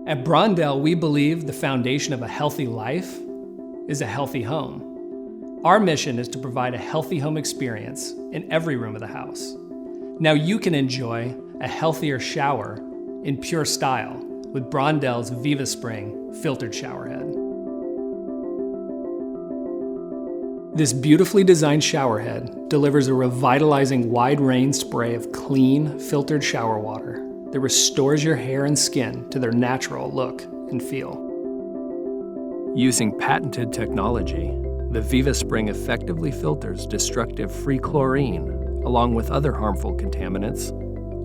At Brondell, we believe the foundation of a healthy life is a healthy home. Our mission is to provide a healthy home experience in every room of the house. Now you can enjoy a healthier shower in pure style with Brondell's VivaSpring filtered showerhead. This beautifully designed showerhead delivers a revitalizing wide range spray of clean, filtered shower water that restores your hair and skin to their natural look and feel. Using patented technology, the VivaSpring effectively filters destructive free chlorine, along with other harmful contaminants,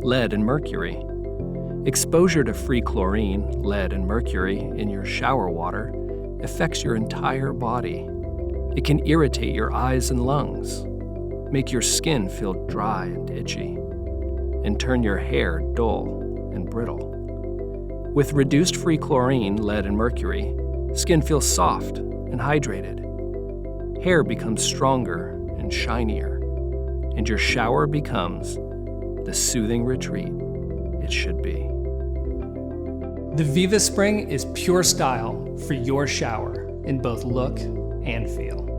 lead and mercury. Exposure to free chlorine, lead, and mercury in your shower water affects your entire body. It can irritate your eyes and lungs, make your skin feel dry and itchy, and turn your hair dull and brittle. With reduced free chlorine, lead, and mercury, skin feels soft and hydrated. Hair becomes stronger and shinier, and your shower becomes the soothing retreat it should be. The VivaSpring is pure style for your shower in both look and feel.